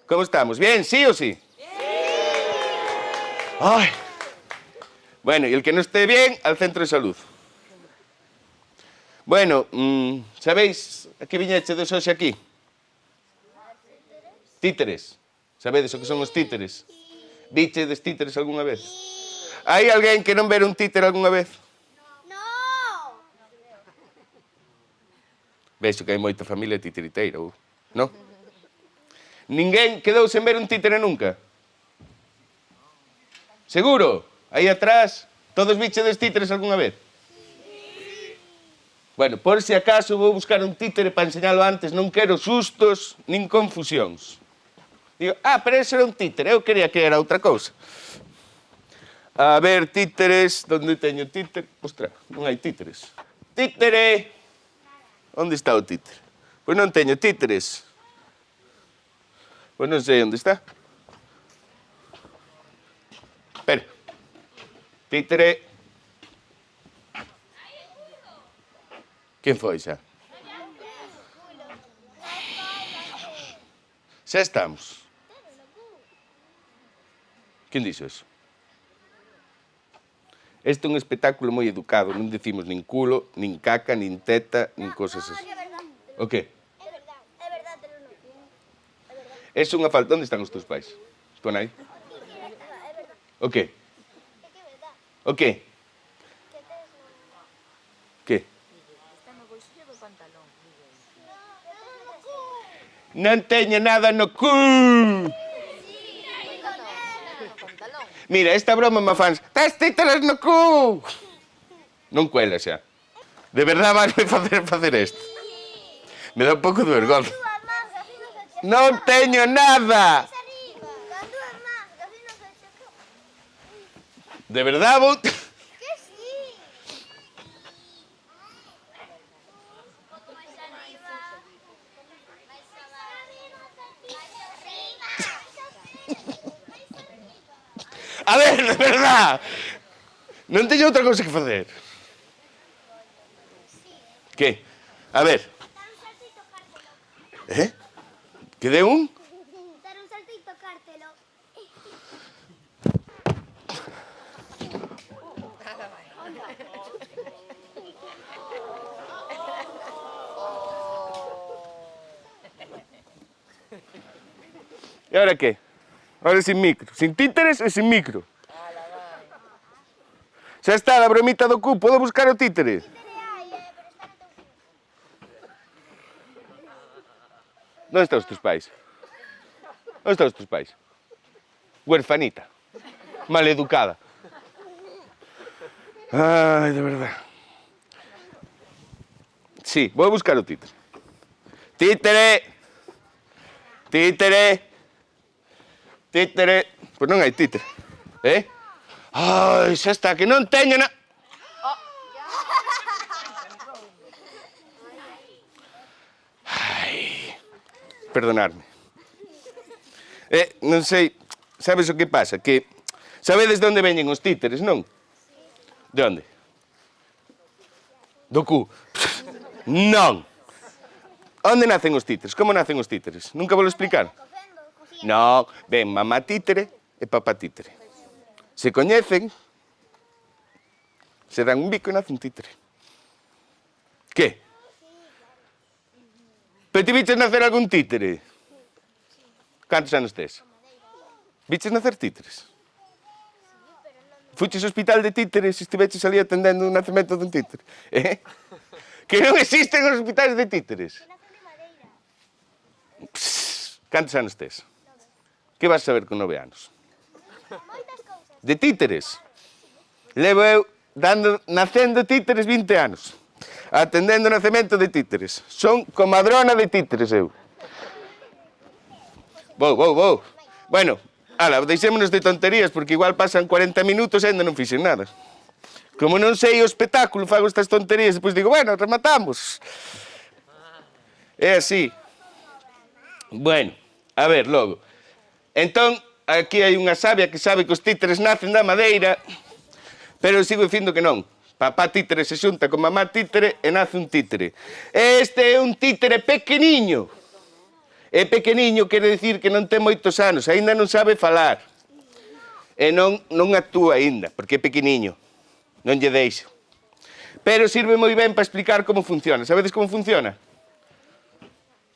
¿Cómo estamos? ¿Bien? ¿Sí o sí? ¡Sí! Ay. Bueno, y el que no esté bien, al centro de salud. Bueno, sabéis a que viñechedes hoxe aquí? Títeres. Sabedes o que son os títeres? Vichedes títeres algunha vez? Hai alguén que non ver un títere algunha vez? No! Vexo que hai moita familia titiriteira, non? Ninguén quedou sen ver un títere nunca? Seguro? Aí atrás, todos vichedes títeres algunha vez? Bueno, por si acaso vou buscar un títere para enseñalo antes, non quero sustos nin confusións. Digo, pero ese era un títere, eu quería que era outra cousa. A ver, títeres, onde teño títere? Ostras, non hai títeres. Títere! Onde está o títere? Pois non teño títeres. Pois non sei onde está. Espera. Títere. Quen foi xa? Xa estamos. Quen dixo eso? Este é un espectáculo moi educado, non decimos nin culo, nin caca, nin teta, nin cosas así. O que? É verdade, pero non. É verdade. É unha falta. Onde están os teus pais? Estón aí? É verdade. O que? É que é verdade. O que? Que tes Que? Está no bolsillo do pantalón, Miguel. no cu. Non teño nada no cu. No pantalón. Mira, esta broma me fans. Tes títeres no cu. Non cuela xa. De verdade vai facer isto. Me dá un pouco de vergonza. Dúas más, así non se checa. Non teño nada. Arriba. Con dúas más, así non se checa. De verdade vou... Que sí. Máis arriba. Máis arriba. A ver, de verdade. Non teño outra cousa que facer. Que? A ver. Dar un salto y tocártelo. Que dé un? Dar un salto y tocártelo. E agora que? Agora sin micro. Sin títeres e sin micro. Xa está, a bromita do cu. Podo buscar o títere? Pero está no teu Onde están os teus pais? Onde están os teus pais? Huerfanita. Maleducada. Ai, de verdade. Sí, vou buscar o títere. Títere! Títere! Títere! Pois non hai títere. Ai, xa está, que non teño na... Ai, perdonadme. Non sei, sabes o que pasa? Que sabedes de onde veñen os títeres, non? De onde? Do cu. Non. Onde nacen os títeres? Como nacen os títeres? Nunca vos lo explicar? Non, ven mamá títere e papá títere. Se coñecen, se dan un bico e nace un títere. Que? Pero ti viches nacer algún títere? Cantos anos tes? Viches nacer títeres? Fuches ao hospital de títeres e estiveches ali atendendo o nacemento dun títere? Que non existen os hospitais de títeres? Cantos anos tes? Que vas saber con 9 anos? De títeres? Levo eu nacendo títeres 20 anos. Atendendo o nacemento de títeres. Son comadrona de títeres eu. Vou. Bueno, ala, deixémonos de tonterías porque igual pasan 40 minutos e ainda non fixen nada. Como non sei o espectáculo, fago estas tonterías e depois digo, bueno, rematamos. É así. Bueno, a ver, logo. Entón, aquí hai unha sabia que sabe que os títeres nacen da madeira, pero sigo dicindo que non. Papá títere se xunta con mamá títere e nace un títere. Este é un títere pequeniño. E pequeniño quere dicir que non ten moitos anos, aínda non sabe falar. E non actúa aínda, porque é pequeniño. Non lle deixo. Pero sirve moi ben para explicar como funciona. Sabedes como funciona?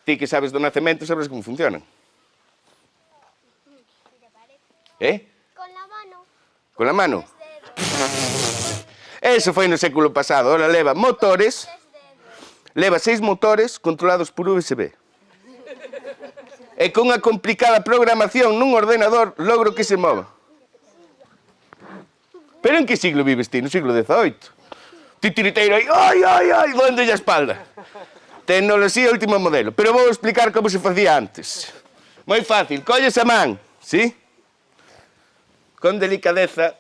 Ti que sabes do nacemento, sabes como funcionan. Con la mano. Con la mano? 3 dedos. Eso foi no século pasado. Ora leva motores, 3 dedos. leva 6 motores controlados por USB. E con unha complicada programación nun ordenador logro que se mova. Pero en que siglo vives ti? No siglo XVIII. Ti tiriteiro aí, ai, doendo a espalda. Tecnoloxía último modelo. Pero vou explicar como se facía antes. Moi fácil. Colles a man, sí? Con delicadeza.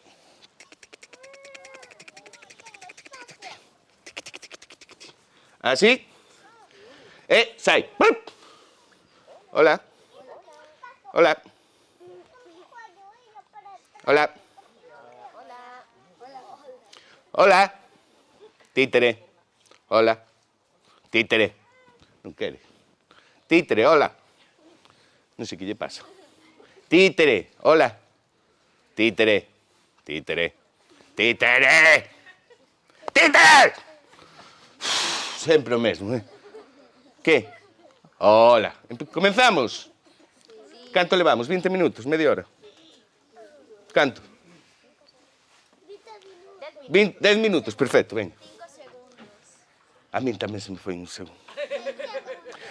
Así. E sai. Hola. Hola. Hola. Hola. Títere. Hola. Títere. Non quere. Títere, hola. Non sei que lle pasa. Títere, hola. Títere. Títere. Títere. Títere! Sempre o mesmo, eh? Que? Hola. Comenzamos? Canto levamos? 20 minutos? Media hora? Canto? 10 minutos, perfecto, venga. 5 segundos. A min tamén se me foi un segundo.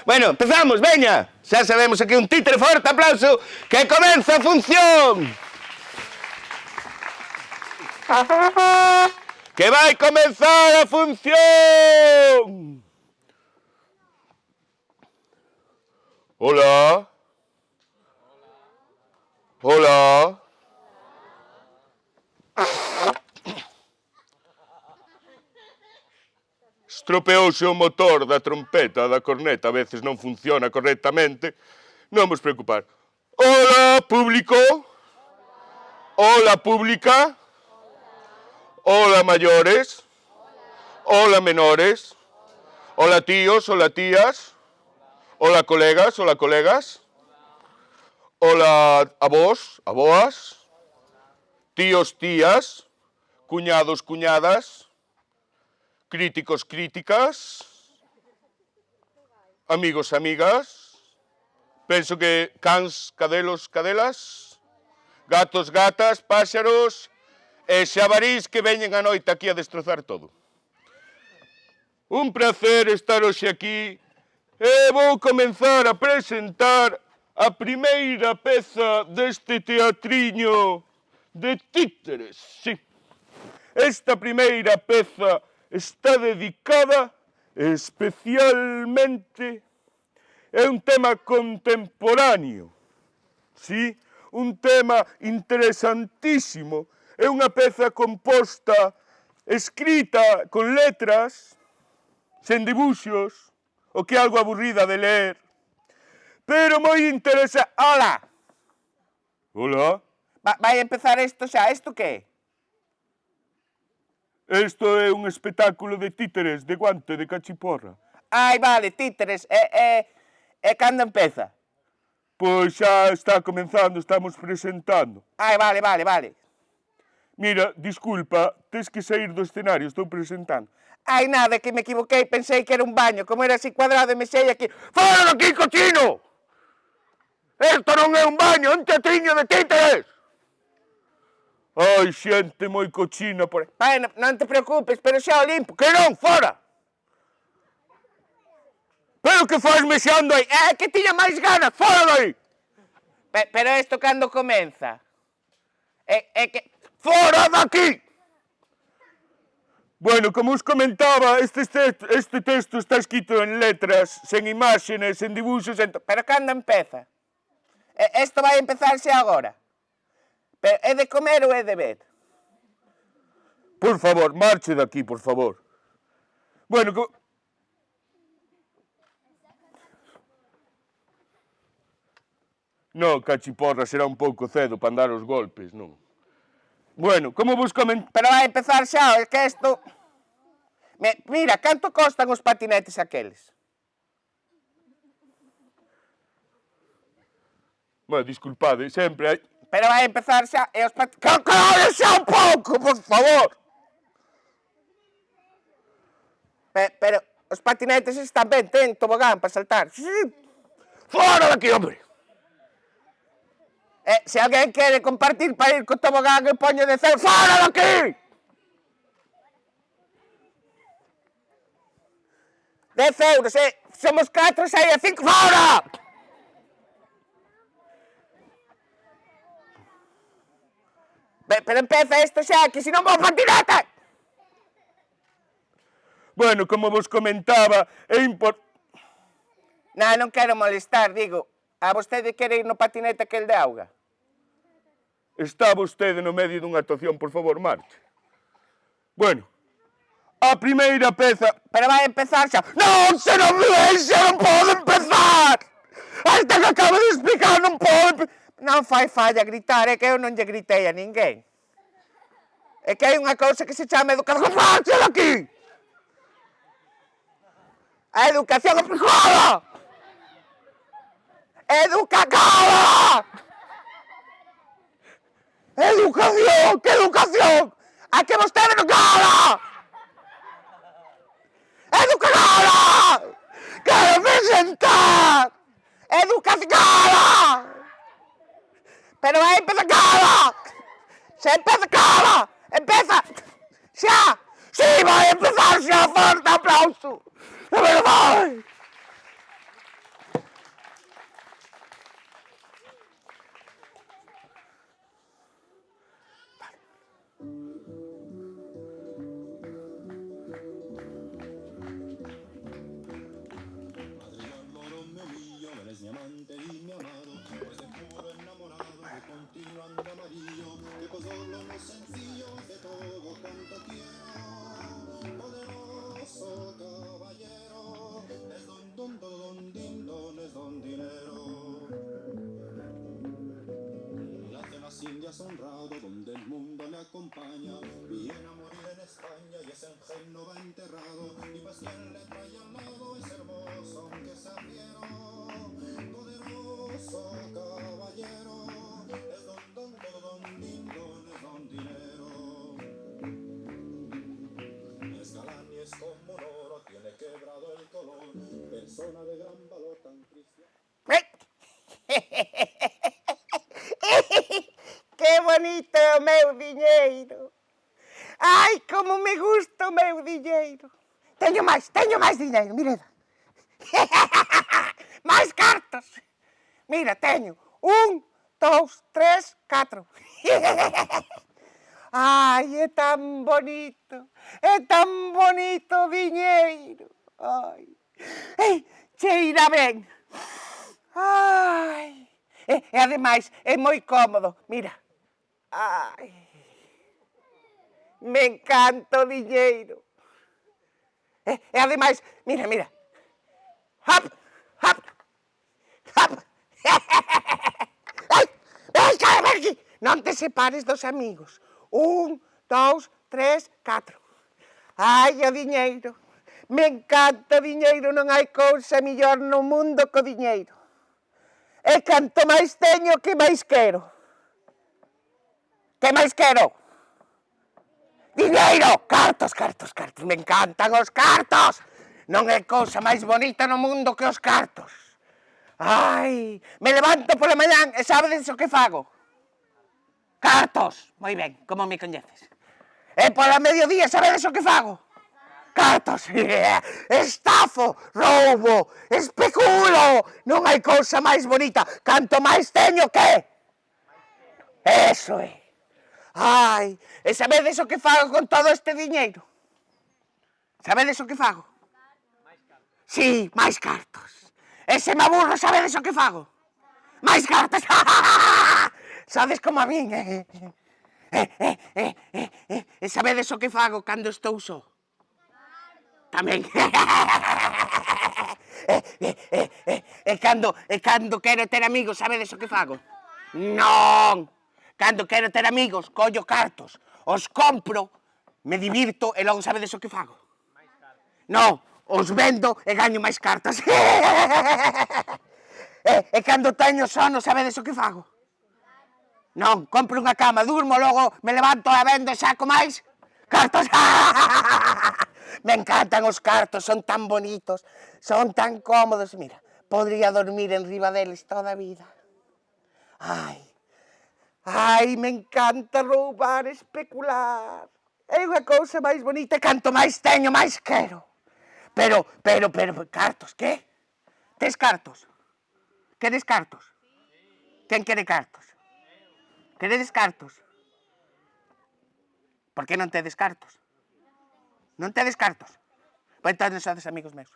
Bueno, empezamos, veña. Xa sabemos aquí un títere, forte aplauso, que comeza a función. Que vai comenzar a función. Hola. Hola. Estropeouse o motor da trompeta, da corneta, a veces non funciona correctamente. Non vos preocupar. Hola, público. Hola, pública. Hola, mayores. Hola, menores. Hola, tíos, hola, tías. Hola, colegas, hola, colegas. Hola, avós, aboas. Tíos, tías. Cuñados, cuñadas. Críticos, críticas, amigos, amigas, penso que cans, cadelos, cadelas, gatos, gatas, páxaros e xabarís que veñen a noite aquí a destrozar todo. Un placer estar hoxe aquí e vou comenzar a presentar a primeira peza deste teatriño de títeres, sí. Esta primeira peza está dedicada especialmente a un tema contemporáneo, ¿sí? Un tema interesantísimo. É unha peza composta, escrita con letras, sen dibuxos, o que é algo aburrida de ler, pero moi interesante. Hola! Hola? Vai empezar isto xa. Isto que é? Isto é un espectáculo de títeres, de guante, de cachiporra. Ai, vale, títeres. E cando empeza? Pois xa está comenzando, estamos presentando. Ai, vale. Mira, disculpa, tes que sair do escenario, estou presentando. Ai, nada, que me equivoquei, pensei que era un baño, como era así cuadrado e me sei aquí. Fora daqui, cochino! Isto non é un baño, é un teatriño de títeres! Ai, xente moi cochina por aí. Bueno, non te preocupes, pero xa o limpo. Que non, fora! Pero que faz mexando aí? É que tiña máis ganas, fora dai! Pero isto cando comeza? É que... Fora daqui! Bueno, como os comentaba, este texto está escrito en letras, sen imágenes, sen dibuxos, pero cando empeza? Isto vai empezarse agora? Pero é de comer ou é de ver? Por favor, marche daqui, por favor. Bueno, no, cachiporra, será un pouco cedo para andar os golpes, non? Bueno, como vos comentar... Pero vai empezar xa, é que isto... Mira, canto costan os patinetes aqueles? Bueno, disculpade, sempre hai... Pero vai empezar xa, e os patinetes... ¡Calade xa un pouco, por favor! Pero os patinetes están ben, ten tobogán para saltar. Fora daqui, hombre! Se alguén quere compartir para ir co tobogán e poño de cero, fora daqui! 10 euros, somos 4, 6 e 5, fora! Pero empeza isto xa, que senón vou patinete! Bueno, como vos comentaba, é Non quero molestar, digo, a vostede quere ir no patinete aquel de auga? Está vostede no medio dunha actuación, por favor, marche. Bueno, a primeira peza... Pero vai empezar xa. Non, se non me deixa, non pode empezar! Hasta que acabo de explicar, non pode... Non fai falla gritar, é que eu non lle gritei a ninguén. É que hai unha cousa que se chama educación. ¡Marcha daqui! A educación é privada! ¡Educación! ¡Educación! ¡Que educación! ¡A que vostede non cala! ¡Educación! ¡Quero me sentar! ¡Educación! Pero vai empezar cala! ¡Se empeza cala! ¡Empeza! ¡Xa! ¡Sí, vai empezar xa! ¡Forte aplauso! ¡De verdade! Honrado donde el mundo le acompaña, viene a morir en España y es en Génova enterrado, y pues quien le trae al lado es hermoso aunque sea fiero, poderoso caballero, es don dinero, es galán y es como un oro, tiene quebrado el color, persona de gran valor tan cristiano. Que bonito é o meu diñeiro. Ai, como me gusta o meu diñeiro. Teño máis diñeiro, mireda. Máis cartas. Mira, teño 1, 2, 3, 4. Ai, é tan bonito o diñeiro. Ai, cheira ben. Ai, e ademais é moi cómodo, mira. Ai, me encanta o diñeiro. E ademais, mira. Hop, hop, hop. Ai, ven aquí. Non te separes dos amigos. 1, 2, 3, 4. Ai, o diñeiro. Me encanta o diñeiro, non hai cousa mellor no mundo co diñeiro. E canto máis teño, que máis quero. Que máis quero? Diñeiro! Cartos. Me encantan os cartos! Non é cousa máis bonita no mundo que os cartos. Ai, me levanto pola mañán e sabedes o que fago? Cartos! Moi ben, como me coñeces. E pola mediodía sabedes o que fago? Cartos! Estafo, roubo, especulo! Non hai cousa máis bonita. Canto máis teño, que? Eso é. Ai, e sabedes o que fago con todo este diñeiro? Sabedes o que fago? Máis cartos. Sí, máis cartos. E se me aburro, sabedes o que fago? Máis cartos. Sodes como a min, E sabedes o que fago cando estou só? Tamén. E cando quero ter amigos, sabedes o que fago? Non! Cando quero ter amigos, collo cartos, os compro, me divirto e logo sabedes o que fago? Non, os vendo e gaño máis cartas. E cando teño sono, sabedes o que fago? Non, compro unha cama, durmo, logo me levanto e vendo e saco máis cartos. Me encantan os cartos, son tan bonitos, son tan cómodos. Mira, podría dormir enriba deles toda a vida. Ai, me encanta roubar, especular. É unha cousa máis bonita e canto máis teño, máis quero. Pero, cartos, que? Tes cartos? Queres cartos? Quen quere cartos? Queredes cartos? Por que non tedes cartos? Non tedes cartos? Pois entón non sodes amigos meus.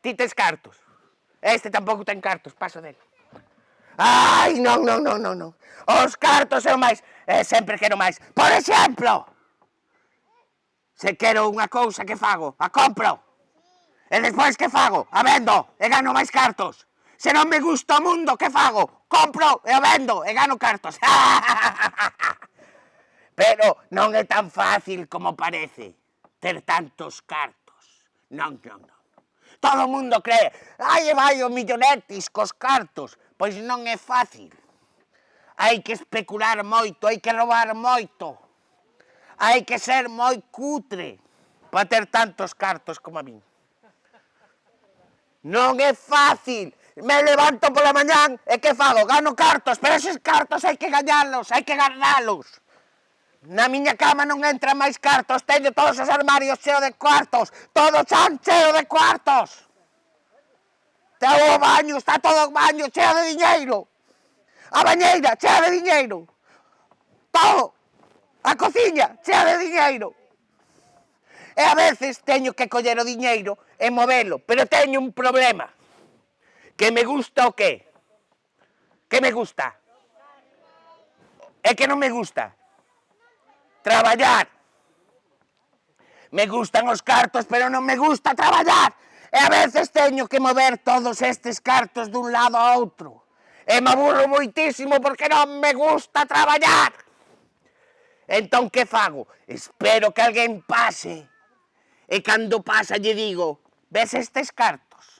Ti tes cartos? Este tampouco ten cartos, paso dele. Ai, non. Os cartos é o máis. Sempre quero máis. Por exemplo, se quero unha cousa, que fago? A compro. E despois que fago? A vendo e gano máis cartos. Se non me gusta o mundo, que fago? Compro e o vendo e gano cartos. Pero non é tan fácil como parece ter tantos cartos. Non. Todo o mundo cree, ai, vai o millonetis cos cartos. Pois non é fácil. Hai que especular moito, hai que roubar moito. Hai que ser moi cutre para ter tantos cartos como a min. Non é fácil. Me levanto pola mañán e que fago? Gano cartos, pero eses cartos hai que gañalos, hai que guardalos. Na miña cama non entran máis cartos, teño todos os armarios cheos de cuartos, todo chan cheo de cuartos. O baño, está todo o baño cheo de diñeiro. A bañeira chea de diñeiro. Todo. A cociña chea de diñeiro. E a veces teño que coller o diñeiro e movelo, pero teño un problema. Que me gusta o qué? Que me gusta? É que non me gusta. Traballar. Me gustan os cartos, pero non me gusta traballar. E a veces teño que mover todos estes cartos dun lado a outro. E me aburro moitísimo porque non me gusta traballar. Entón, que fago? Espero que alguén pase. E cando pasa lle digo, ves estes cartos?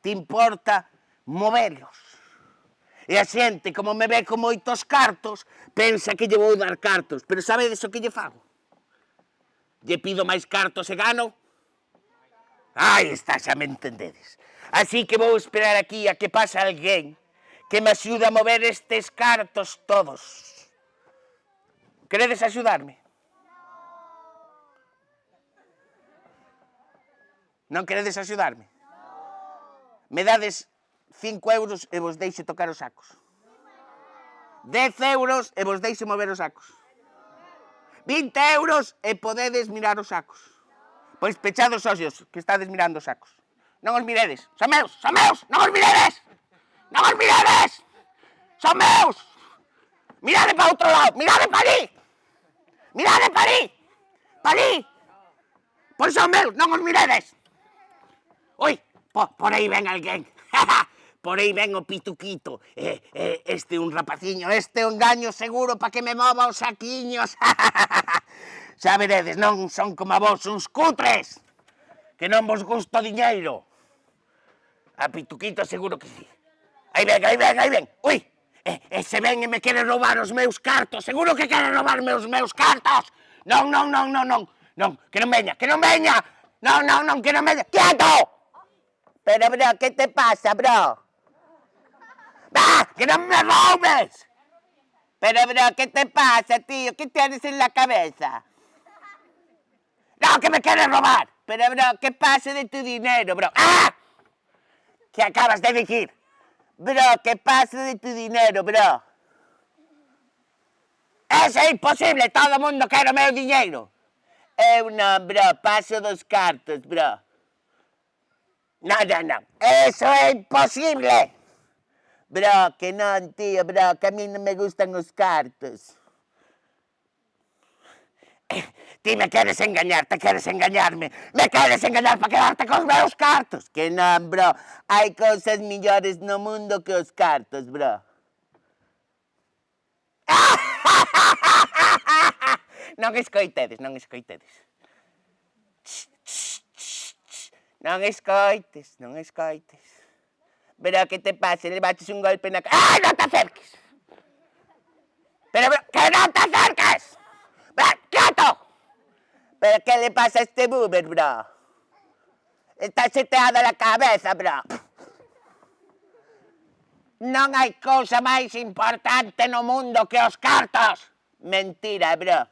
Te importa movelos? E a xente, como me ve con moitos cartos, pensa que lle vou dar cartos. Pero sabedes o que lle fago? Lle pido máis cartos e gano? Aí está, xa me entendedes. Así que vou esperar aquí a que pase alguén que me axude a mover estes cartos todos. Queredes axudarme? Non queredes axudarme? Me dades 5 euros e vos deixo tocar os sacos. 10 euros e vos deixo mover os sacos. 20 euros e podedes mirar os sacos. Pois pechad os ollos, que estades mirando os sacos. Non os miredes. Son meus, non os miredes. Non os miredes. Son meus. Mirade para outro lado, mirade para ali. Mirade para ali. Para ali. Pois son meus, non os miredes. Ui, por aí ven alguén. Por aí ven o pituquito. Este é un rapaciño, este é un gaño seguro para que me mova os saquiños. Xa veredes, non son como a vos, uns cutres, que non vos gusta o diñeiro. A pituquito seguro que sí. Aí ven. Ui, se ven e me quere roubar os meus cartos, seguro que quere roubarme os meus cartos. Non, que non veña. Non, que non veña. ¡Quieto! Pero, bro, ¿qué te pasa, bro? ¡Ah! ¡Que no me robes! Pero, bro, ¿qué te pasa, tío? ¿Qué tienes en la cabeza? ¡No, que me quieres robar! Pero, bro, ¿qué pasa de tu dinero, bro? ¡Ah! ¿Qué acabas de decir? Bro, ¿qué pasa de tu dinero, bro? Eso é imposible, todo o mundo quere o meu dinheiro. Eu non, bro, paso dos cartos, bro. Non, eso é imposible. Bro, que non, tío, bro, que a mí non me gustan os cartos. Ti me queres engañar, te queres engañarme. Me queres engañar para quedarte cos meus cartos. Que non, bro, hai cousas millores no mundo que os cartos, bro. Non escoitedes. Non escoites, non escoites. Bro, que te pase? Le baches un golpe na cara. ¡Ay, no te acerques! Pero, bro, ¡que no te acerques! ¡Bro, quieto! ¿Pero qué le pasa a este boomer, bro? Está seteada la cabeza, bro. Non hai cousa máis importante no mundo que os cartos. Mentira, bro.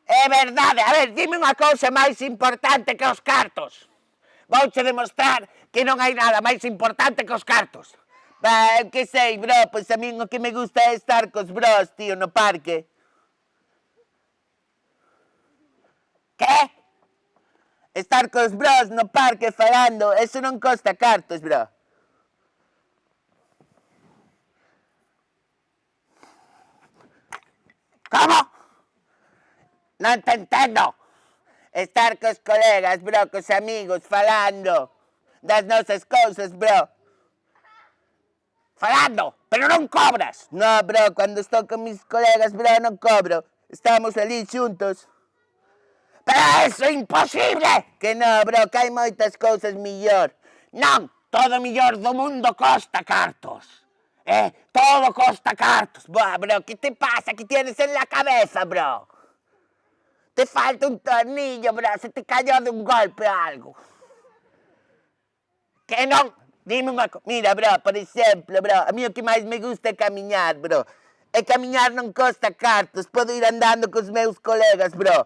É verdade. A ver, dime unha cousa máis importante que os cartos. Vouche demostrar que non hai nada máis importante que os cartos. Que sei, bro, pois a min o que me gusta é estar cos bros, tío, no parque. Que? Estar cos bros no parque falando, eso non costa cartos, bro. Como? Non te entendo. Estar cos colegas, bro, cos amigos, falando das nosas cousas, bro. Falando, pero non cobras. No, bro, cando estou con mis colegas, bro, non cobro. Estamos ali xuntos. Pero eso é imposible. Que no, bro, que hai moitas cousas millor. Non, todo millor do mundo costa cartos. Todo costa cartos. Buah, bro, ¿qué te pasa? ¿Qué tienes en la cabeza, bro? Te falta un tornillo, bro. Se te cayó de un golpe o algo. Que non? Dime unha cosa. Mira, bro, por exemplo, bro, a mí o que máis me gusta é camiñar, bro. E camiñar non costa cartos. Podo ir andando cos meus colegas, bro.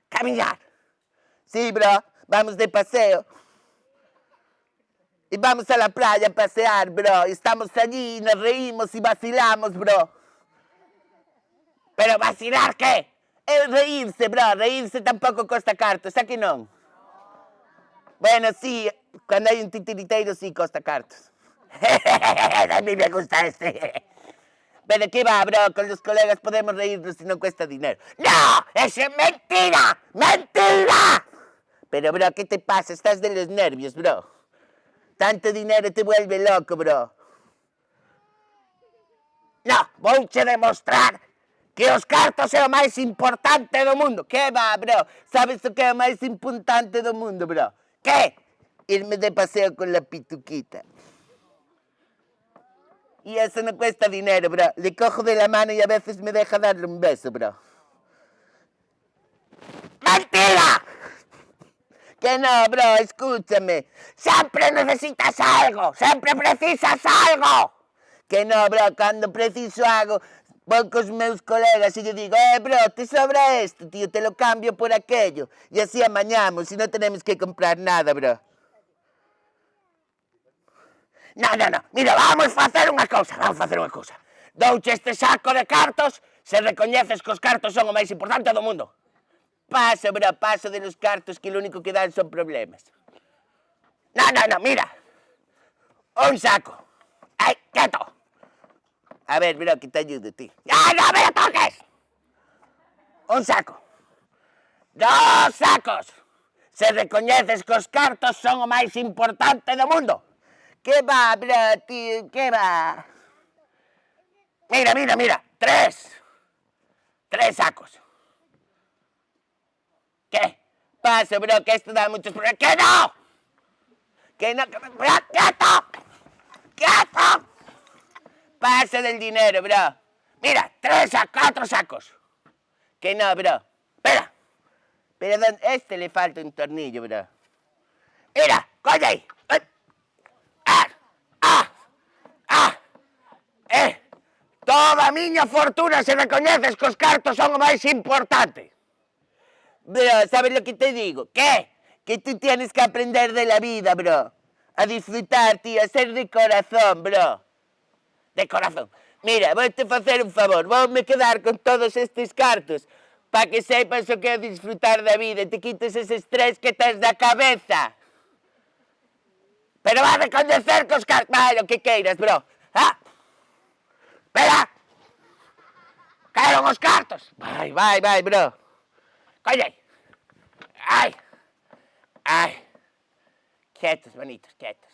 Camiñar. Sí, bro. Vamos de paseo. Y vamos a la playa a pasear, bro. Y estamos allí, nos reímos y vacilamos, bro. ¿Pero vacilar qué? Es reírse, bro. Reírse tampoco costa cartos, ¿a que non? Bueno, sí, cuando hay un titiriteiro sí costa cartos. A mí me gusta este. Pero ¿qué va, bro? Con los colegas podemos reírnos y no cuesta dinero. ¡No! ¡Eso es mentira! ¡Mentira! Pero, bro, ¿qué te pasa? Estás de los nervios, bro. Tanto dinero te vuelve loco, bro. No, vouche demostrar que os cartos é o máis importante do mundo. Que va, bro? Sabes o que é o máis importante do mundo, bro? Que? Irme de paseo con la pituquita. Y eso no cuesta dinero, bro. Le cojo de la mano y a veces me deja darle un beso, bro. ¡Mentira! Que no, bro, escúchame. Siempre necesitas algo, siempre precisas algo. Que no, bro, cando preciso algo, vou cos meus colegas e yo digo, bro, te sobra esto, tío, te lo cambio por aquello. Y así amañamos y no tenemos que comprar nada, bro. No, mira, vamos a facer unha cousa, Douche este saco de cartos, se recoñeces que os cartos son o máis importante do mundo. Paso, bro, paso de los cartos que lo único que dan son problemas. No, mira. Un saco. ¡Ay, quieto! A ver, bro, que te ayudo, tío. ¡Ya, no me lo toques! Un saco. 2 sacos. Se recoñeces que os cartos son o máis importante do mundo. Que va, bro, tío, que va? Mira. 3 sacos. ¿Qué? Paso, bro, que esto da muchos problemas. ¡Que no! ¡Bro, quieto! Paso del dinero, bro. Mira, 4 sacos. Que no, bro. Espera. Pero este le falta un tornillo, bro. Mira, coge ahí. Toda a miña fortuna se recoñeces que os cartos son o máis importante. Bro, ¿sabes lo que te digo? ¿Qué? Que tú tienes que aprender de la vida, bro. A disfrutar, tío, a ser de corazón, bro. De corazón. Mira, voy-te facer un favor. Vou-me quedar con todos estes cartos para que sepas o que é disfrutar da vida e te quites ese estrés que tens da cabeza. Pero vas a recoñecer que os cartos... Vai, o que queiras, bro. Espera. Caeron os cartos. Vai, bro. Colle. Ay. Quietos, bonitos, quietos.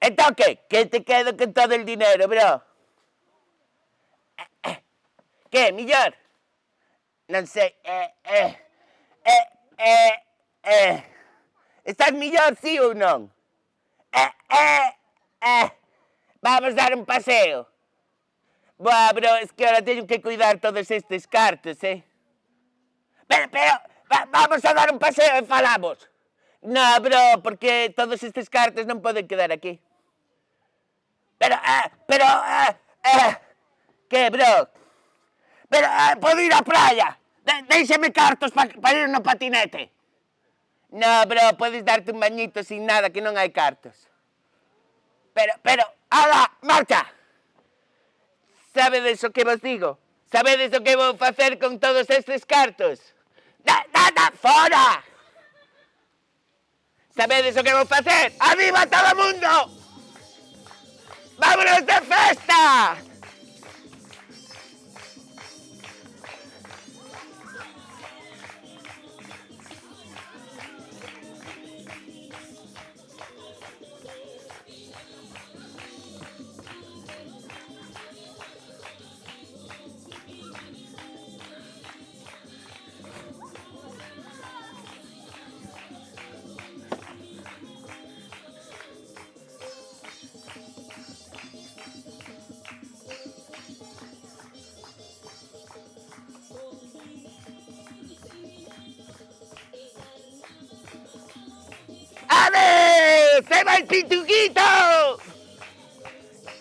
Entón, ¿qué? Que te quedo con todo el dinero, bro? ¿Qué, millor? Non sei. Estás mellor, sí ou non? Vamos dar un paseo. Buah, bro, es que ahora teño que cuidar todos estes cartos, Pero, vamos a dar un paseo e falamos. No, bro, porque todos estes cartos non poden quedar aquí. Que, bro? Pero, podo ir á praia. Déixame cartos para ir no patinete. No, bro, podes darte un bañito sin nada, que non hai cartos. Pero, ala, marcha! Sabedes o que vos digo? Sabedes o que vou facer con todos estes cartos? Nada, fora! Sabedes o que vou facer? Arriba todo o mundo! Vámonos de festa! ¡Se va el pituquito!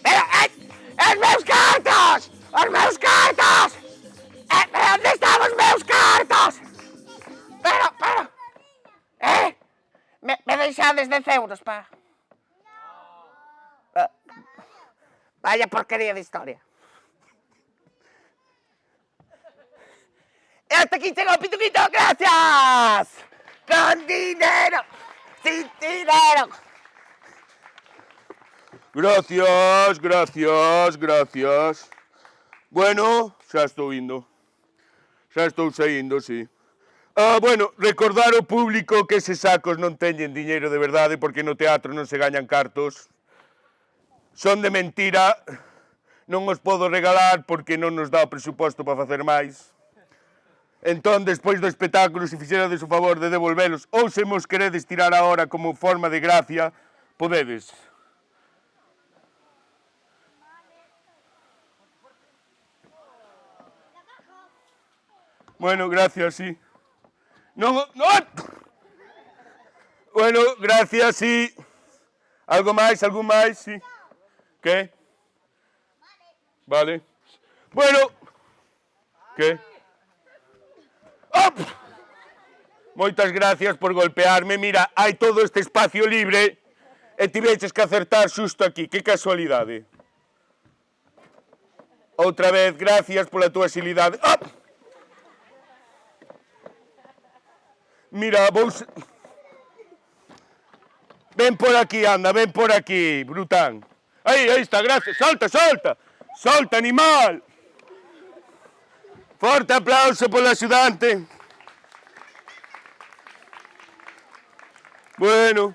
¡Pero, els meus cartos! Els meus cartos! Però on estan els meus cartos? Però... Me deixades 10 euros, pa. Vaya porquería de historia. Y hasta aquí llegó Pituquito, gracias. Con dinero, sin dinero. Gracias. Bueno, xa estou indo. Xa estou saindo, sí. Bueno, recordar ao público que eses sacos non teñen diñeiro de verdade porque no teatro non se gañan cartos. Son de mentira. Non os podo regalar porque non nos dá o presuposto para facer máis. Entón, despois do espectáculo, se fixerades o favor de devolvelos ou se mos queredes tirar agora como forma de gracia, podedes. Bueno, gracias, sí. No. Bueno, gracias, sí. Algún máis, sí. ¿Qué? Vale. Bueno. ¿Qué? ¡Oh! Moitas gracias por golpearme. Mira, hai todo este espacio libre e tiveches que acertar xusto aquí. Que casualidade. Outra vez, gracias pola túa xilidade. ¡Oh! Mira, vos... Ven por aquí, anda, ven por aquí, Brután. Aí está, gracias. Solta, animal. Forte aplauso polo axudante. Bueno.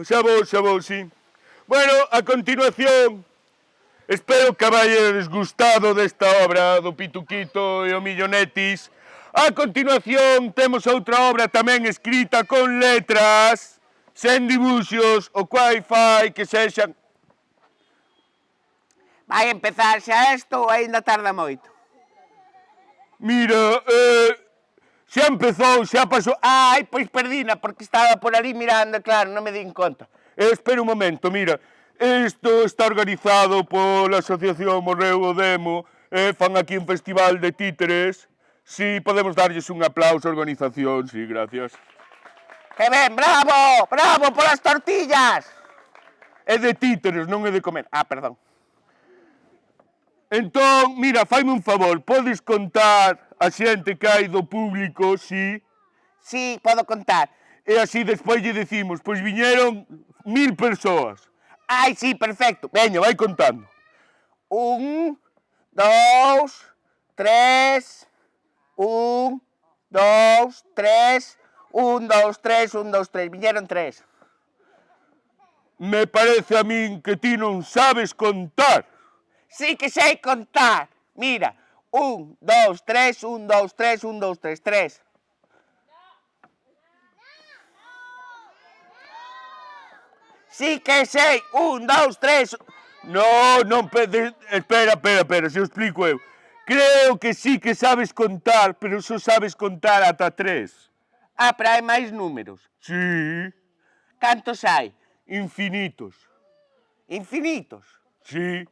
Xa vou, sí. Bueno, a continuación, espero que vayades gustado desta obra do Pituquito e o Millonetis. A continuación, temos outra obra tamén escrita con letras, sen dibuxos, o cual fai que sexan... Vai empezar xa isto ou aínda tarda moito? Mira, xa empezou, xa pasou... Ai, pois perdina, porque estaba por ali mirando, claro, non me din conta. Espera un momento, mira, isto está organizado pola Asociación Morreu o Demo, fan aquí un festival de títeres. Sí, podemos darlles un aplauso á organización, sí, gracias. Que ben, bravo polas tortillas. É de títeres, non é de comer. Ah, perdón. Entón, mira, faime un favor, podes contar a xente que hai do público, sí? Sí, podo contar. E así despois lle decimos, pois viñeron 1000 persoas. Ai, sí, perfecto. Veña, vai contando. 1, 2, 3... 1, 2, 3, 1, 2, 3, 1, 2, 3, viñeron 3. Me parece a min que ti non sabes contar. Sí que sei contar. Mira, 1, 2, 3, 1, 2, 3, 1, 2, 3, 3. Sí que sei. 1, 2, 3. Non, espera, se o explico eu. Creo que sí que sabes contar, pero só sabes contar ata 3. Ah, pero hai máis números. Sí, Cantos hai? infinitos. Infinitos. Sí.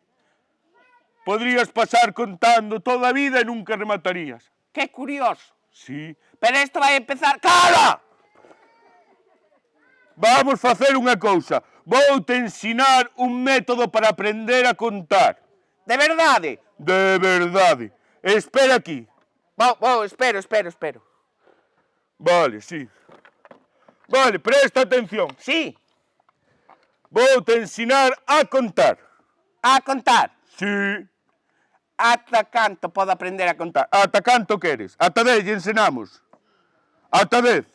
Podrías pasar contando toda a vida e nunca rematarías. Que curioso. Sí. Pero isto vai empezar... ¡Cala! Vamos facer unha cousa. Voute ensinar un método para aprender a contar. De verdade? De verdade. Espera aquí. Espero. Vale, sí. Vale, presta atención. Sí, Voute ensinar a contar. a contar. Sí. Ata canto podo aprender a contar? Ata canto queres? Ata 10 lle ensinamos. Ata 10.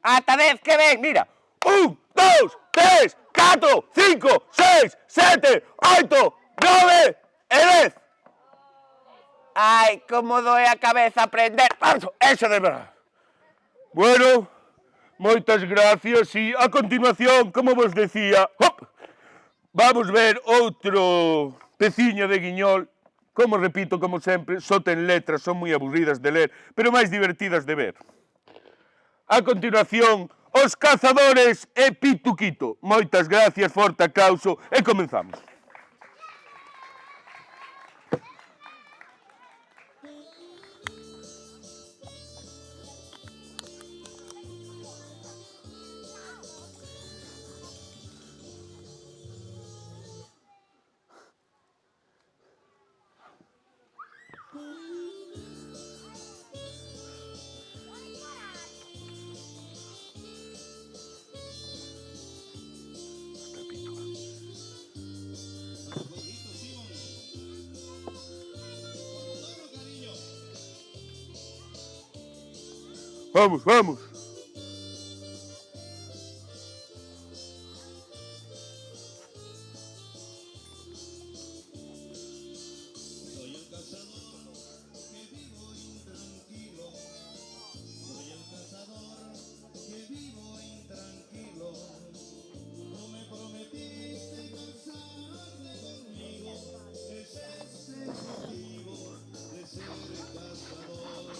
Ata 10, que ben, mira. 1, 2, 3, 4, 5, 6, 7, 8, 9 e 10. Ai, como doe a cabeza aprender. Eso de verdad. Bueno, moitas gracias e a continuación, como vos decía, vamos ver outro peciño de Guiñol. Como repito, como sempre, só ten letras, son moi aburridas de ler, pero máis divertidas de ver. A continuación, Os Cazadores e Pituquito. Moitas gracias, forte aplauso e comenzamos. Vamos, vamos. Soy el cazador que vivo intranquilo. Soy el cazador que vivo intranquilo. Tú me prometiste casarte conmigo. Ese es el motivo de ser cazador.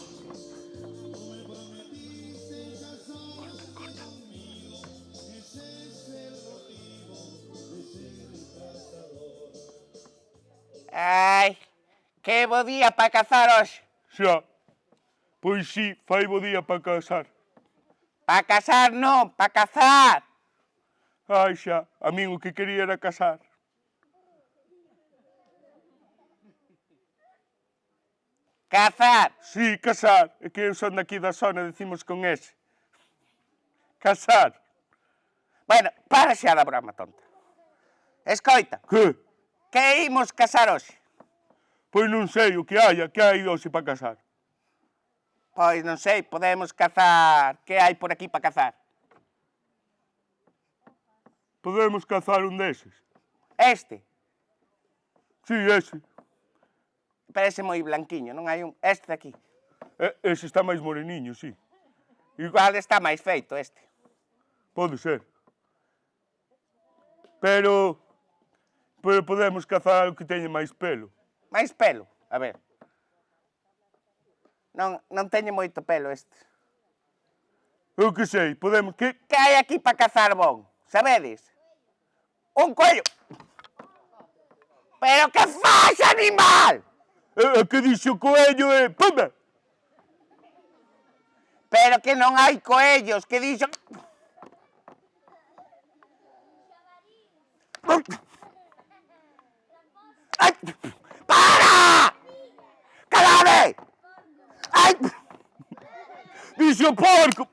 Tú me prometiste casarte conmigo. Ese es el motivo de ser cazador. Ai, que bo día para cazar hoxe. Xa. Pois sí, fai bo día para casar. Para casar non, para cazar. Ai xa, a min o que quería era casar. Cazar. Sí, casar. É que eu son daqui da zona, decimos con ese. Casar. Bueno, para xa da broma tonta. Escoita, Que? que imos casar hoxe? Pois non sei o que hai hoxe para casar. Pois non sei, podemos cazar... Que hai por aquí para cazar? Podemos cazar un deses. Este. Sí, ese. Parece moi blanquiño, non hai un... Este de aquí. Ese está máis moreniño, sí. Igual está máis feito este. Pode ser. Pero podemos cazar o que teña máis pelo. Máis pelo, a ver. Non teñe moito pelo este. Eu que sei, podemos... Que hai aquí para cazar bon? Sabedes? Un coello. Pero que faz, animal? que dixo o coello e... Pumba! Pero que non hai coellos, que dixo... Ai, para! Calade! Ai! Dixo porco!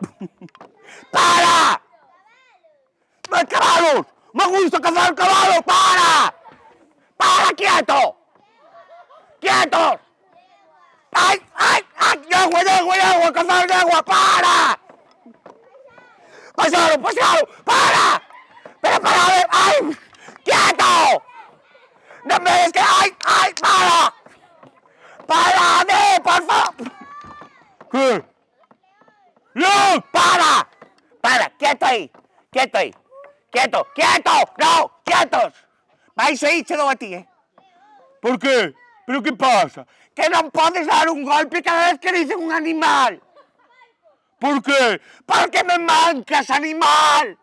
Para! ¡Los caballos! ¡Me gusta cazar caballos! ¡Para! ¡Para, quieto! ¡Quietos! ¡Ay, ay, ay! ¡Yegua! ¡Cazar yegua! ¡Para! ¡Pasaron! ¡Para! ¡Pero para ver! ¡Ay! ¡Quieto! ¡No me ves que... ¡Ay, ay! ¡Para! ¡Para, por favor! Que? Non! ¡Para! ¡Para! ¡Quieto ahí! Quieto, quieto, no, quietos. Vais aí, che dou a ti, Por qué? Pero que pasa? Que non podes dar un golpe cada vez que dicen un animal. Por qué? Porque me mancas, animal.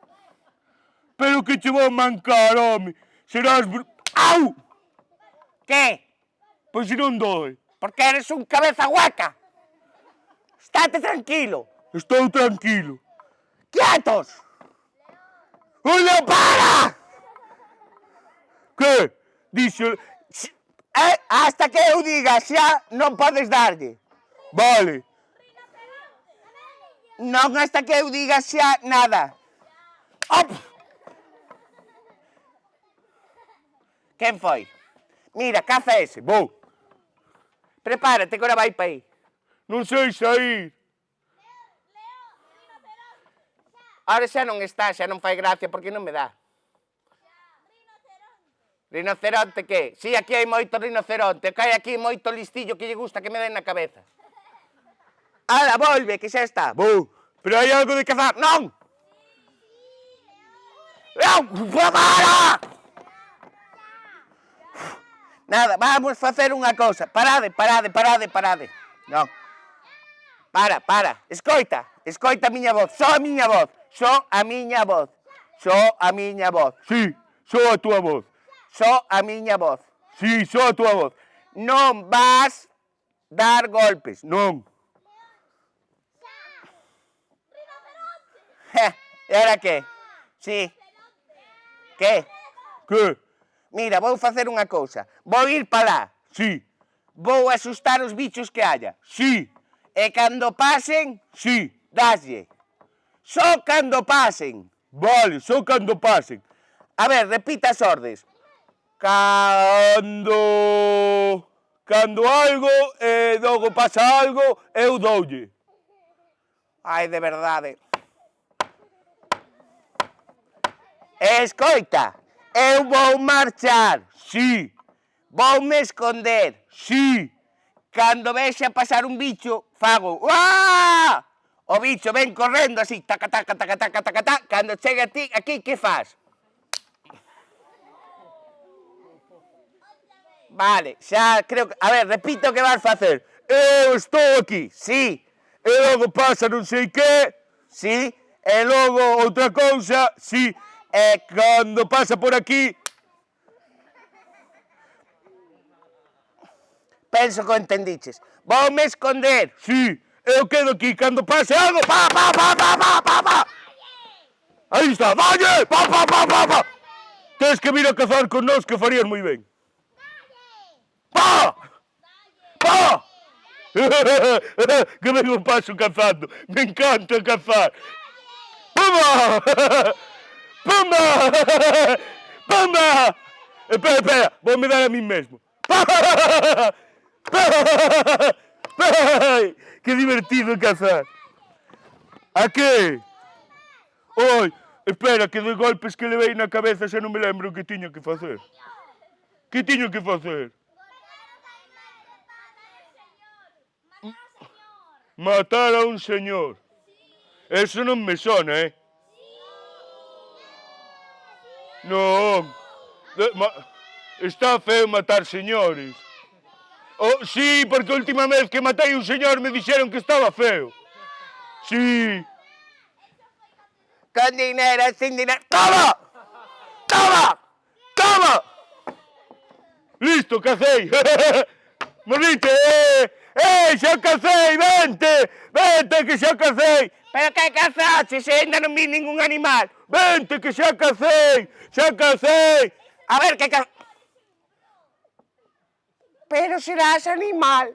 Pero que che vou mancar, home. Serás... Au. Que? Pois se non doi. Porque eres un cabeza hueca. Estate tranquilo. Estou tranquilo. ¡Quietos! Olha, ¡Para! que? Dixo... Hasta que eu diga xa non podes darlle. Vale. Non hasta que eu diga xa nada. Op! Quen foi? Mira, caza ese. Vou. Prepárate que ora vai pa aí. Non sei sair. Ahora xa non está, xa non fai gracia porque non me dá. Rinoceronte que? Si, aquí hai moito rinoceronte, que hai aquí moito listillo que lle gusta que me den na cabeza. Ala, volve, que xa está. Vou. Pero hai algo de cazar. Non! Non! Para! Nada, vamos facer unha cousa. Parade. Non. Para. Escoita a miña voz. Só a miña voz. Sí, só a túa voz. Só a miña voz. Sí, só a túa voz. Non vas dar golpes. Non. E ahora que? Sí. Que? Que? Mira, vou facer unha cousa. Vou ir para lá. Sí. Vou asustar os bichos que haya. Sí. E cando pasen, Sí. daslle. Só cando pasen. Vale, só cando pasen. A ver, repita as ordes. Cando algo e logo pasa algo, eu doulle. Ai, de verdade. Escoita, eu vou marchar. Sí. Voume esconder. Sí. Cando vexa pasar un bicho, fago ¡uah! O bicho ven correndo así, taca. Cando chegue a ti, aquí, que faz? Vale, xa creo que... A ver, repito o que vas facer. Eu estou aquí. Sí, E logo pasa non sei que. sí, E logo outra cousa. Sí. E cando pasa por aquí... penso que o entendiches. Voume esconder. Sí. Eu quedo aquí. Cando pase algo... Pa! Aí está. Dalle! Pa! Tens que vir a cazar con nós que farías moi ben. Pa! Que ben o paso cazando. Me encanta cazar. Pumba! Espera. Vou-me dar a mí mesmo. Que divertido cazar. A que? Oi, espera, que de golpes que levei na cabeza xa non me lembro o que tiño que facer. Que tiño que facer? Matar a un señor. Eso non me sona, Non. Está feo matar señores. Oh, sí, porque a última vez que matei un señor me dixeron que estaba feo. Sí. Con dinero, sin dinero. ¡Toma! Listo, cacei. Morrite, xa cacei, vente, que xa cacei. Pero que cazaste, se ainda non vi ningún animal. Vente, que xa cacei. A ver, que Pero serás animal.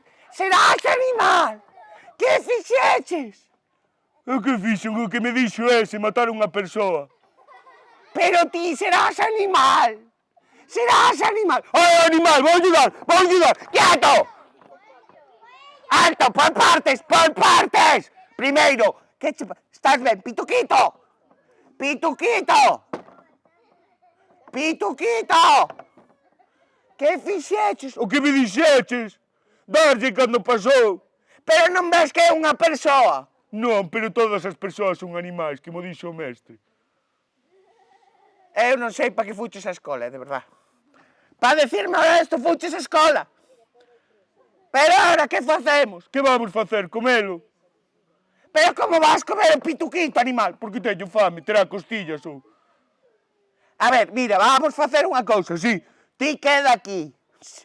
Que fixeches? O que fixen? O que me dixo ese, matar unha persoa. Pero ti serás animal. ¡Ay, animal! ¡Voy a ayudar! ¡Quieto! ¡Alto! ¡Por partes! Primeiro, estás ben? Pituquito! Que fixeches? O que me dixeches? Darlle cando pasou. Pero non ves que é unha persoa? Non, pero todas as persoas son animais, que mo dixo o mestre. Eu non sei para que fuches a escola, de verdad. Para decirme ahora isto fuches a escola. Pero ahora que facemos? Que vamos facer? Comelo? Pero como vas comer un pituquito, animal? Porque teño fame, terá costillas ou... A ver, mira, vamos facer unha cousa, sí. Ti queda aquí.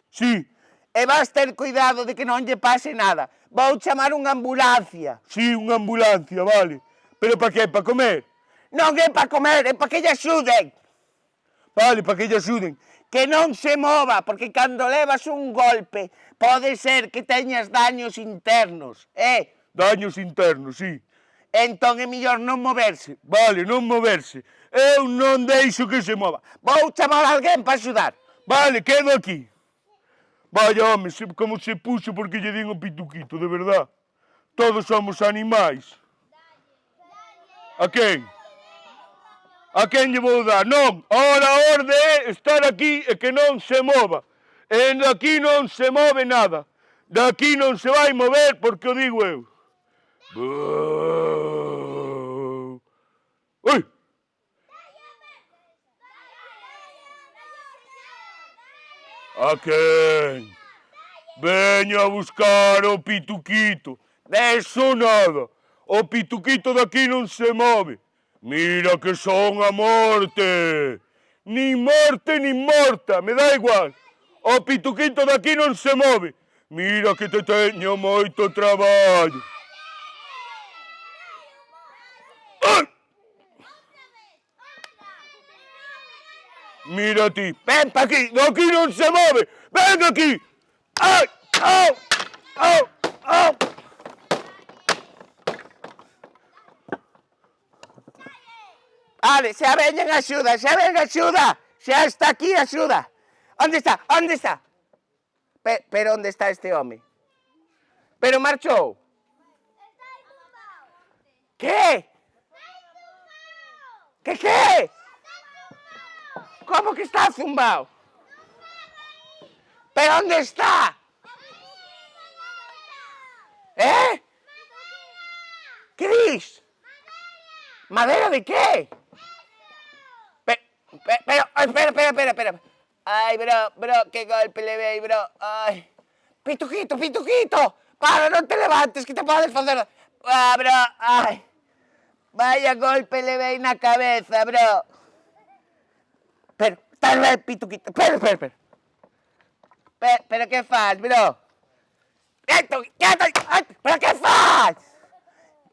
Sí, E vas ter cuidado de que non lle pase nada. Vou chamar unha ambulancia. sí, unha ambulancia, vale. Pero para que? Para comer? Non é para comer, é para que lle axuden. Vale, para que lle axuden. Que non se mova, porque cando levas un golpe pode ser que teñas daños internos, Daños internos, sí. Entón é mellor non moverse. Vale, non moverse. Eu non deixo que se mova. Vou chamar a alguén para axudar. Vale, quedo aquí. Vaya, home, como se puxo porque lle din o pituquito, de verdad. Todos somos animais. A quen? A quen lle vou dar? Non, ahora a orde é estar aquí e que non se mova. E de aquí non se move nada. De aquí non se vai mover porque o digo eu. Ui! A quen? Veño a buscar o pituquito. Deso nada. O pituquito de aquí non se move. Mira que son a morte. Nin morte nin morta, me dá igual. O pituquito de aquí non se move. Mira que te teño moito traballo. Ai! Mira ti, ven pa aquí, de aquí non se move. Ven aquí. Ai, au, au, au. Vale, xa veñen axuda, xa ven axuda. Xa está aquí axuda. Onde está? Onde está? Pero onde está este home? Pero marchou. Que? Que? Como que está zumbao? Pero onde está? Que dis? Madera de que? Espera. Ay, bro, qué golpe le veis, bro. Ay. Pituquito. Para, non te levantes, que te podes facer... Ah, bro, ay. Vaya golpe le veis na cabeza, bro. Pero, tal vez, pituquito. Espera. Pero que faz, bro? Quieto. Ay, pero que faz?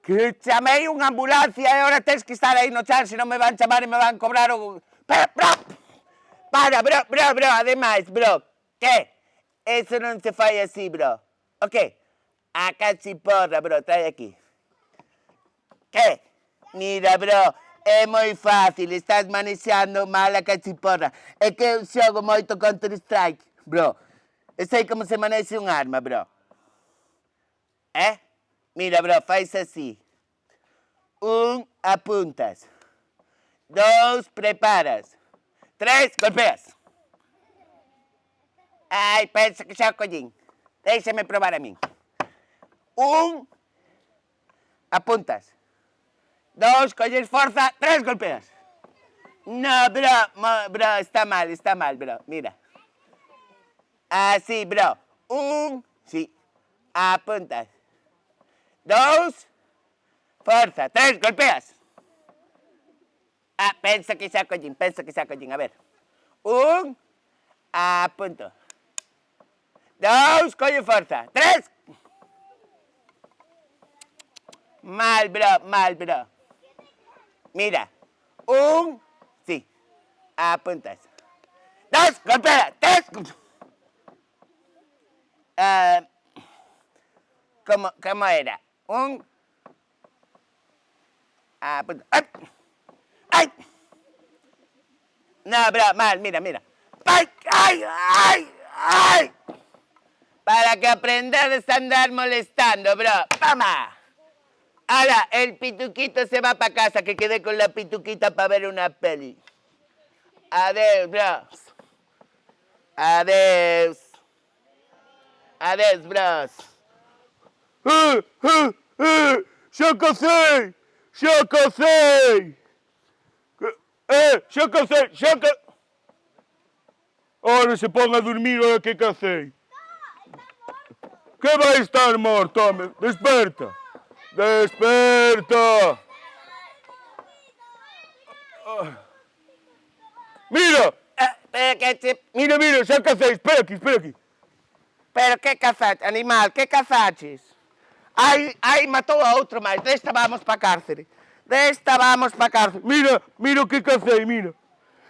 Que chamei unha ambulancia e agora tens que estar aí no chan, se non me van chamar e me van cobrar o... Pero, bro, ademais, bro, que? Eso non se fai así, bro. O que? A cachiporra, bro, trae aquí. Que? Mira, bro, é moi fácil, estás manexando mal a cachiporra. É que eu xogo moito Counter-Strike, bro. Eu sei como se manexa un arma, bro. Mira, bro, faz así. 1, apuntas. 2, preparas. 3, golpeas. Ai, pensa que xa o collín. Déixame probar a min. 1, apuntas. 2, colles forza. 3, golpeas. No, bro, está mal, bro. Mira. Así, bro. 1, sí. Apuntas. 2, forza. 3, golpeas. Pensa que xa collín. A ver. 1, apunto. 2, colle forza. 3. Mal, bro. Mira. 1, sí. Apuntas. 2, golpea. 3. ¿Cómo era? 1. Apunta. ¡Ay! No, bro, mal, mira. ¡Ay! Para que aprendas a andar molestando, bro. ¡Toma! Ahora, el pituquito se va para casa, que quedé con la pituquita para ver una peli. Adeus, bro. Adeus, bros. Xa cacei! Xa cacei, xa ca... Ora se pon a dormir, ora que cacei. Que vai estar morto, home? Desperta. Desperta. Mira, Pero que che... mira, mira, xa cacei, espera aquí, espera aquí. Pero que cazaches, animal, que cazaches? Ai, matou a outro máis, desta vamos pa cárcere. Desta vamos pa cárcere. Mira, mira o que cacei, mira.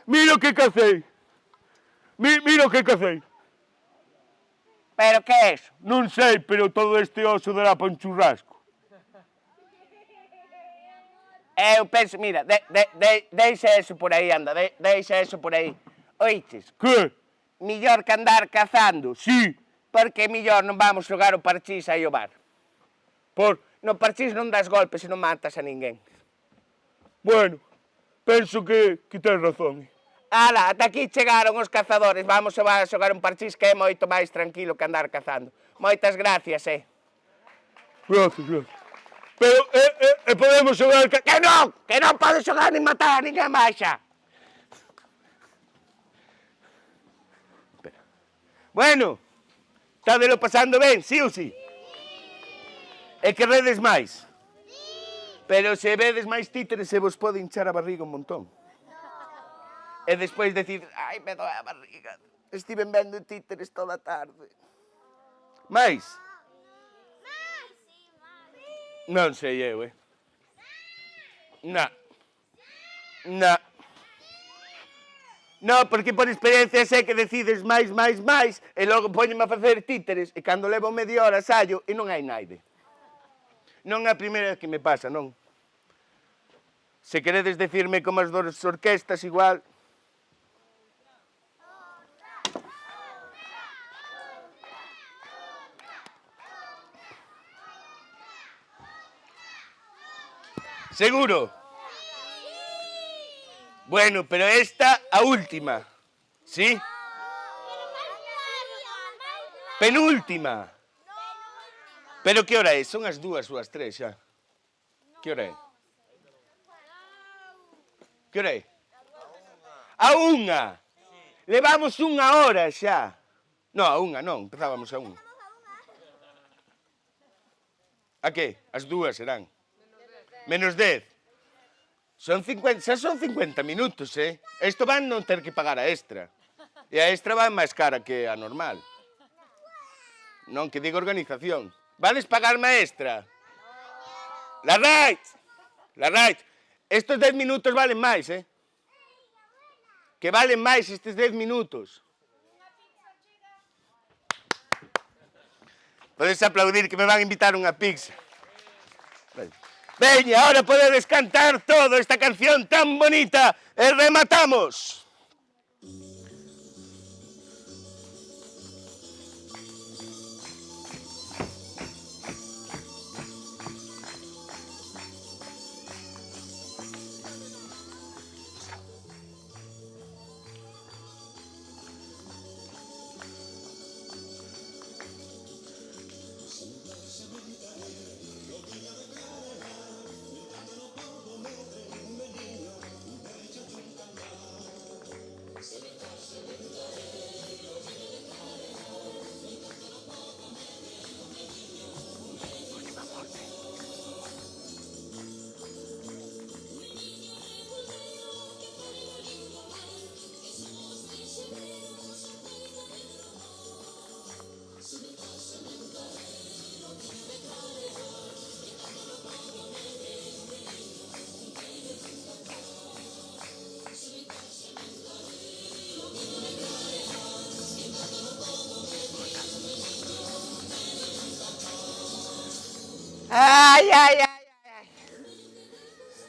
Mira o que cacei. Mira o que cacei. Pero que é eso? Non sei, pero todo este oso dará para un churrasco. Eu penso, mira, deixa eso por aí, anda, deixa eso por aí. Oiches, Que? millor que andar cazando, Sí, porque millor non vamos xogar o parchís aí ao bar. por... No parchís non das golpes e non matas a ninguén. Bueno, penso que tens razón. Ala, ata aquí chegaron os cazadores, vamos a xogar un parchís que é moito máis tranquilo que andar cazando. Moitas gracias, Gracias, gracias. Pero, podemos xogar... Que non podes xogar nin matar a ninguén máis xa. Bueno, estádelo pasando ben, sí ou sí? E que redes máis? Pero se vedes máis títeres se vos pode hinchar a barriga un montón. E despois decir, ai, me doe a barriga, estiven vendo títeres toda a tarde. Mais? Non sei eu, Na. No, porque por experiencia sei que decides máis, e logo poñeme a facer títeres, e cando levo media hora saio e non hai naide. Non é a primeira vez que me pasa, non. Se queredes decirme como as dos orquestas, igual... Seguro? Bueno, pero esta, a última. ¿Sí? Penúltima. Pero que hora é? Son as 2 ou as 3 xa. Que hora é? Que hora é? A 1. Levamos 1 hora xa. No, a 1 non, empezábamos a 1. A que? As 2 serán. Menos 10. Son 50, xa son 50 minutos, Isto van non ter que pagar a extra. E a extra vai máis cara que a normal. Non, que diga organización. Vades pagarme a extra? La right. Estos 10 minutos valen máis, Que valen máis estes 10 minutos. Podes aplaudir que me van a invitar unha pizza. Veña, ahora podedes cantar todo esta canción tan bonita e rematamos.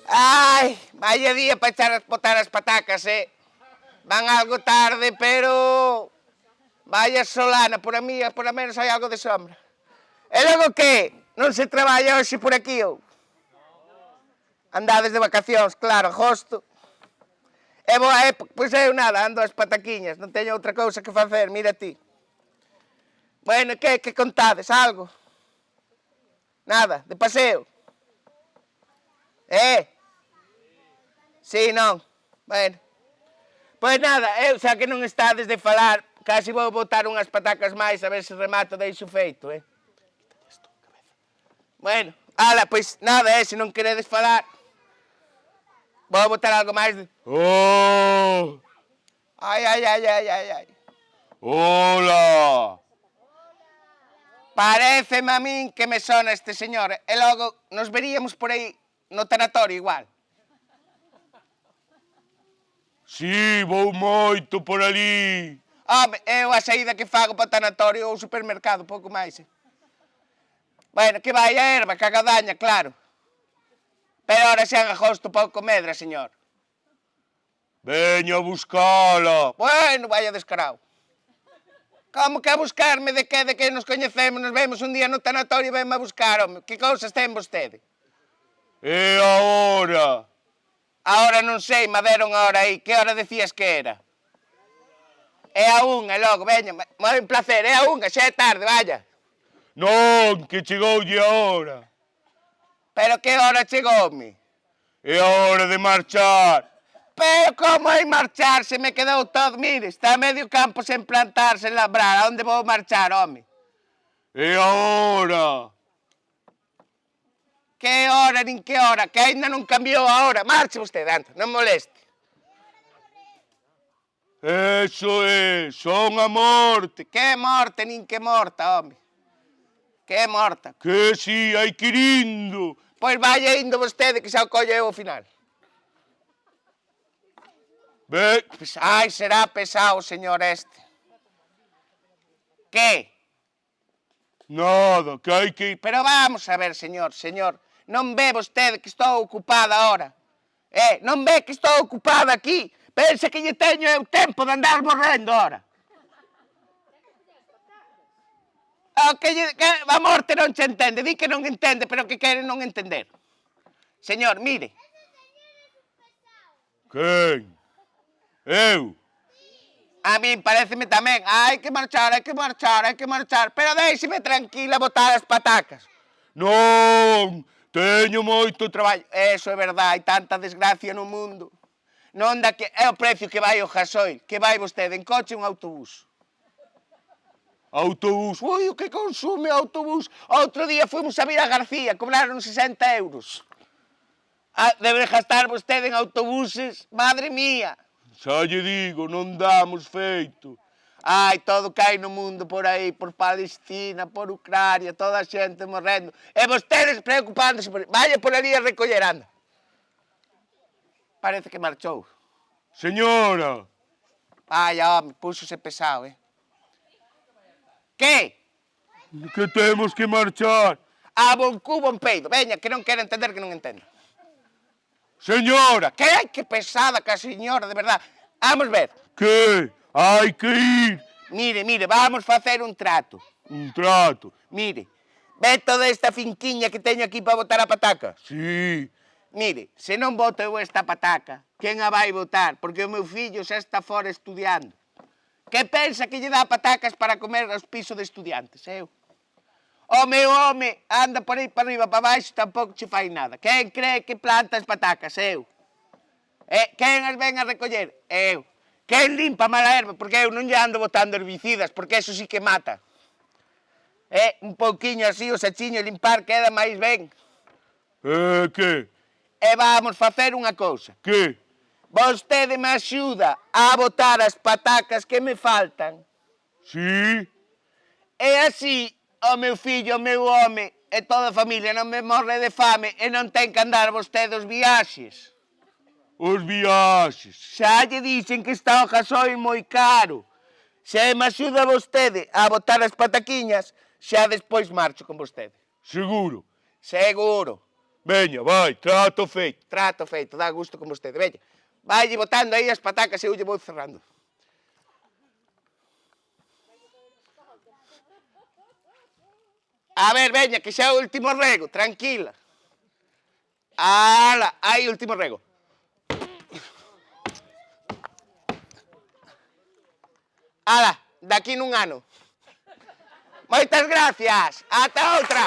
Ai, vaya día para botar as patacas, Van algo tarde, pero... Vaya solana, por a mí, por a menos hai algo de sombra. E logo que? Non se traballa hoxe por aquí, ou? Andades de vacacións, claro, agosto. E boa época, pois eu nada, ando as pataquiñas, non teño outra cousa que facer, mira ti. Bueno, que contades, algo? Nada, de paseo? Sí, non. Bueno. Pois nada, eu xa que non estades de falar, casi vou botar unhas patacas máis a ver se remato deixo feito, Bueno, ala, pois nada, se non queredes falar, vou botar algo máis de... Oh! Ai. Hola! Paréceme a min que me sona este señor, e logo nos veríamos por aí no tanatorio igual. Sí, vou moito por ali. Home, eu a saída que fago para o tanatorio ou o supermercado, pouco máis. Bueno, que vai a erva, que a gadaña, claro. Pero ahora xa en agosto pouco medra, señor. Veña a buscala. Bueno, vaya descarado. Como que a buscarme de que nos coñecemos, nos vemos un día no tanatorio e venme a buscar, home. Que cousas ten vostede? E agora? Ahora non sei, me deron a hora aí. Que hora decías que era? É a unha, logo, veña, moi un placer, é a unha, xa é tarde, vaya. Non, que chegoulle a hora. Pero que hora chegoume? É a hora de marchar. Pero como hai marchar, se me quedou todo, mire, está medio campo sen plantar, sen labrar, a onde vou marchar, home? É a hora. Que hora, nin que hora, que aínda non cambiou a hora. Marche vostede, anda, non moleste. Eso é, son a morte. Que morte, nin que morta, home. Que morta. Que si, hai que ir indo. Pois vaya indo vostede que xa o colle eu ao final. Ve, Ai, será pesado, señor este. Que? nada, que hai que ir. Pero vamos a ver, señor, non ve vostede que estou ocupada ahora? Non ve que estou ocupada aquí? Pensa que lle teño eu tempo de andar morrendo ahora? Que a morte non se entende, di que non entende, pero que quere non entender. Señor, mire. Quen? Eu? A min pareceme tamén, hai que marchar, pero deixeme tranquila botar as patacas. Non, teño moito Traballo, eso é verdade, hai tanta desgracia no mundo. Non da que é o precio que vai o gasoil, que vai vostede en coche ou en autobús. autobús. Ui, o que consume o autobús. Outro día fomos a Vila García, cobraron 60 euros. Debe gastar vostede en autobuses, madre mía. Xa lle digo, non damos feito. Ai, todo cae no mundo por aí, por Palestina, por Ucrania, toda a xente morrendo. E vostedes preocupándose por... Vaya por ali a recoller, anda. Parece que marchou. Señora, Ai, home, púxose pesado, Que? que temos que marchar. A bon cu, bon peido. Veña, que non quero entender, que non entendo. Señora, Que pesada que a señora, de verdad. Vamos ver. que hai que ir. Mire, vamos facer un trato. Un trato. Mire, ve toda esta finquiña que teño aquí para botar a pataca. Sí, Mire, se non boto eu esta pataca, quen a vai botar? Porque o meu fillo xa está fora estudiando. Que pensa que lle dá patacas para comer aos pisos de estudiantes, eu? O meu home anda por aí para arriba, para baixo, tampouco che fai nada. Quen cree que planta as patacas? Eu. Quen as ven a recoller? Eu. Quen limpa a mala erva? Porque eu non lle ando botando herbicidas, porque eso sí que mata. Un pouquiño así, o sachiño limpar queda máis ben. que? E vamos facer unha cousa. Que? Vostede me axuda a botar as patacas que me faltan. Sí, E así, o meu fillo, o meu home e toda a familia non me morre de fame e non ten que andar vostede os viaxes. os viaxes. Xa lle dixen que está o gasoil moi caro. Se me axuda vostede a botar as pataquiñas, xa despois marcho con vostede. Seguro. Seguro. Veña, vai, trato feito. Trato feito, dá gusto con vostede. Veña, vai botando aí as patacas e eu lle vou cerrando. A ver, veña, que xa é o último rego, tranquila. Ala, aí último rego. Ala, daqui nun ano. Moitas gracias, ata outra.